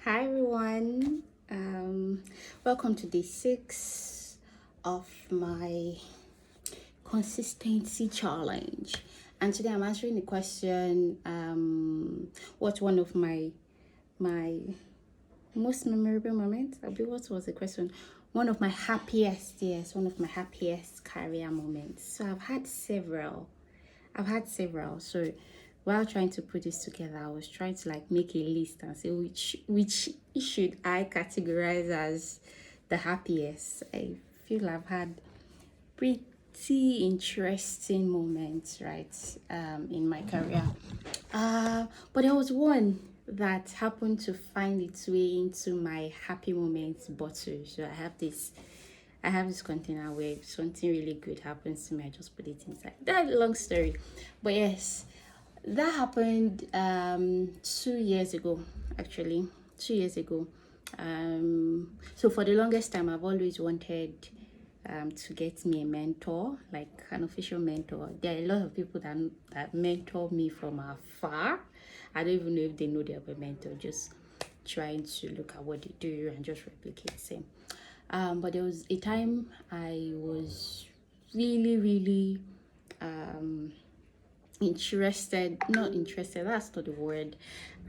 Hi everyone. Welcome to day 6 of my consistency challenge. And today I'm answering the question, what's one of my most memorable moments? What was the question? One of my happiest, yes, one of my happiest career moments. So I've had several. So while trying to put this together, I was trying to like make a list and say which should I categorize as the happiest. I feel I've had pretty interesting moments, right, in my career. But there was one that happened to find its way into my happy moments bottle. So I have this container where if something really good happens to me, I just put it inside. That long story. But yes, that happened 2 years ago, actually. 2 years ago. So for the longest time I've always wanted to get me a mentor, like an official mentor. There are a lot of people that mentor me from afar. I don't even know if they know they're a mentor, just trying to look at what they do and just replicate the same. But there was a time I was really, really not interested, that's not the word.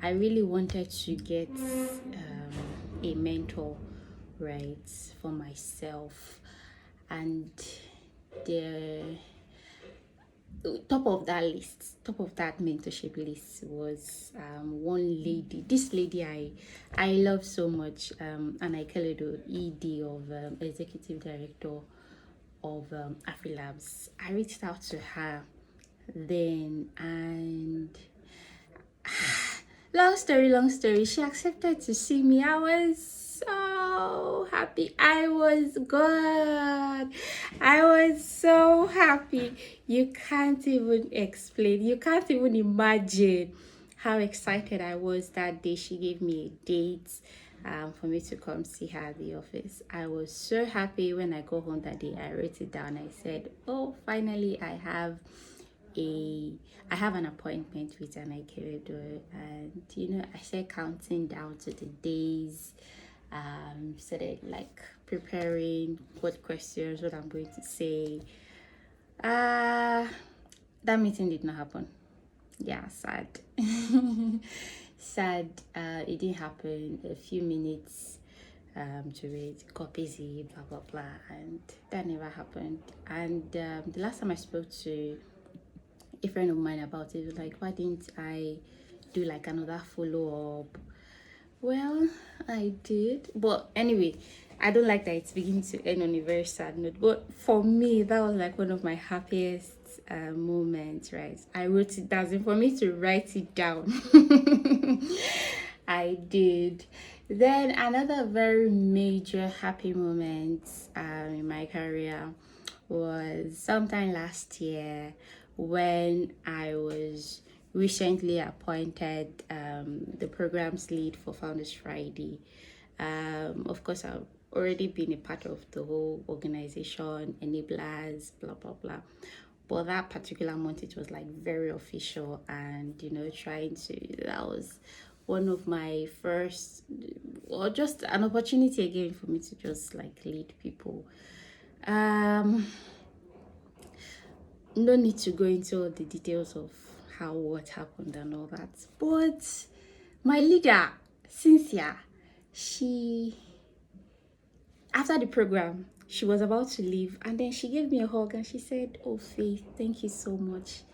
I really wanted to get a mentor, right, for myself. And the top of that mentorship list was one lady. This lady I love so much, and I call her the ED of executive director of Afrilabs. I reached out to her then, and long story, she accepted to see me. I was so happy. I was good. I was so happy. You can't even explain, you can't even imagine how excited I was that day. She gave me a date for me to come see her at the office. I was so happy. When I go home that day, I wrote it down. I said, oh, finally a I have an appointment with an Ikeredo, and I started counting down to the days. Started like preparing what questions, what I'm going to say. That meeting did not happen. Yeah, sad. Sad. It didn't happen. A few minutes to it, got busy, blah blah blah, and that never happened. And the last time I spoke to a friend of mine about it, like, why didn't I do like another follow up? Well, I did, but anyway, I don't like that it's beginning to end on a very sad note. But for me, that was like one of my happiest moments, right? I wrote it down. For me to write it down, I did. Then another very major happy moment in my career was sometime last year when I was recently appointed the programs lead for Founders Friday. Of course, I've already been a part of the whole organization, enablers, blah blah blah. But that particular month, it was like very official, and trying to. That was one of my first, or just an opportunity again for me to just like lead people. Um, no need to go into all the details of what happened and all that, but my leader, Cynthia, she after the program, she was about to leave, and then she gave me a hug and she said, oh Faith, thank you so much.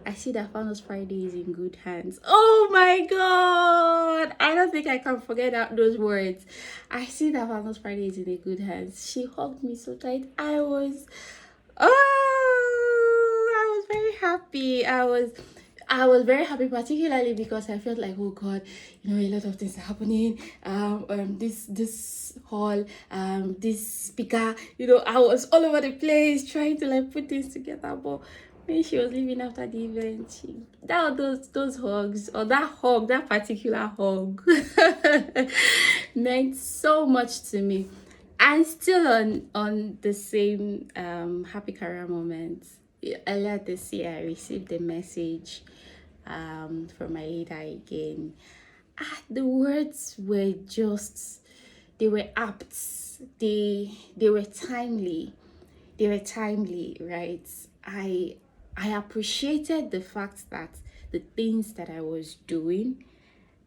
I see that Founders Friday is in good hands. Oh my god, I don't think I can forget those words. I see that Founders Friday is in a good hands. She hugged me so tight. I was very happy. I was very happy, particularly because I felt like, oh God, a lot of things are happening. This hall, this speaker, I was all over the place trying to like put things together. But when she was leaving after the event, those hugs, or that particular hug, meant so much to me. And still on the same happy career moments, earlier this year I received a message from my leader again, the words were just, they were apt. They were timely. They were timely, right? I appreciated the fact that the things that I was doing,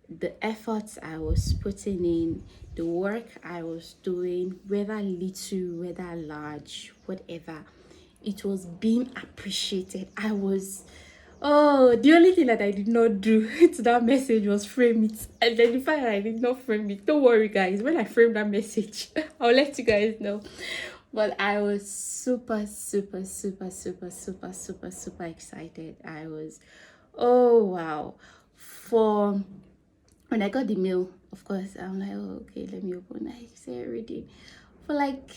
the efforts I was putting in, the work I was doing, whether little, whether large, whatever, it was being appreciated. Oh, the only thing that I did not do to that message was frame it. And then the fact that I did not frame it, don't worry, guys. When I frame that message, I'll let you guys know. But I was super, super, super, super, super, super, super excited. I was, oh wow. For when I got the mail, of course, I'm like, oh, okay, let me open. I say reading for like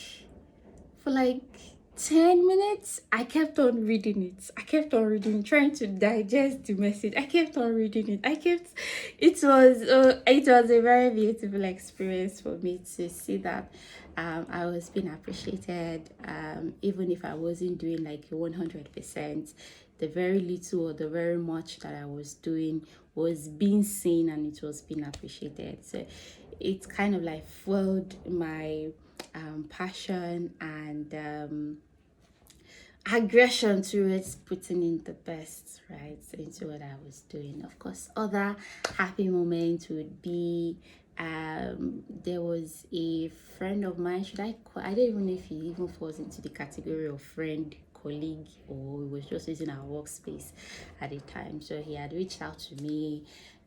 10 minutes. I kept on reading it. I kept on reading, trying to digest the message. I kept on reading it. It was a very beautiful experience for me to see that I was being appreciated, even if I wasn't doing like 100%. The very little or the very much that I was doing was being seen, and it was being appreciated. So it's kind of like fueled my passion and aggression towards putting in the best, right, into what I was doing. Of course, other happy moments would be there was a friend of mine. I don't even know if he even falls into the category of friend, colleague, or he was just using our workspace at the time. So he had reached out to me,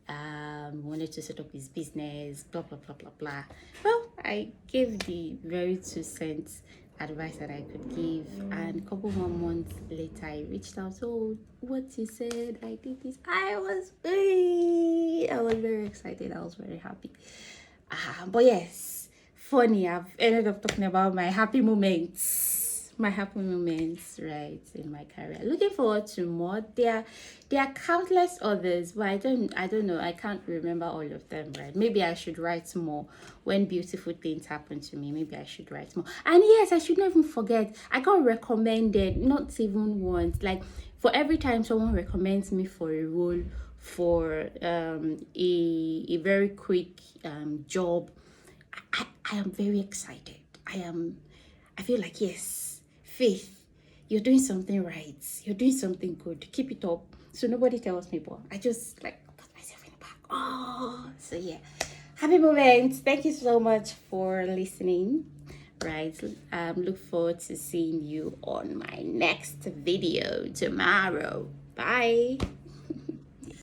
wanted to set up his business, blah blah blah blah blah. Well, I gave the very 2 cents advice that I could give, and a couple more months later I reached out. So what you said, I did this. I was very excited. I was very happy. But yes, funny, I've ended up talking about my happy moments, right, in my career. Looking forward to more. There are countless others, but I don't know, I can't remember all of them, right? Maybe I should write more. When beautiful things happen to me, maybe I should write more. And yes, I should not even forget, I got recommended, not even once, like for every time someone recommends me for a role, for a very quick job, I am very excited. I feel like, yes, Faith, you're doing something right. You're doing something good. Keep it up. So nobody tells me, but I just like put myself in the back. Oh, so yeah. Happy moments. Thank you so much for listening. Right. Look forward to seeing you on my next video tomorrow. Bye.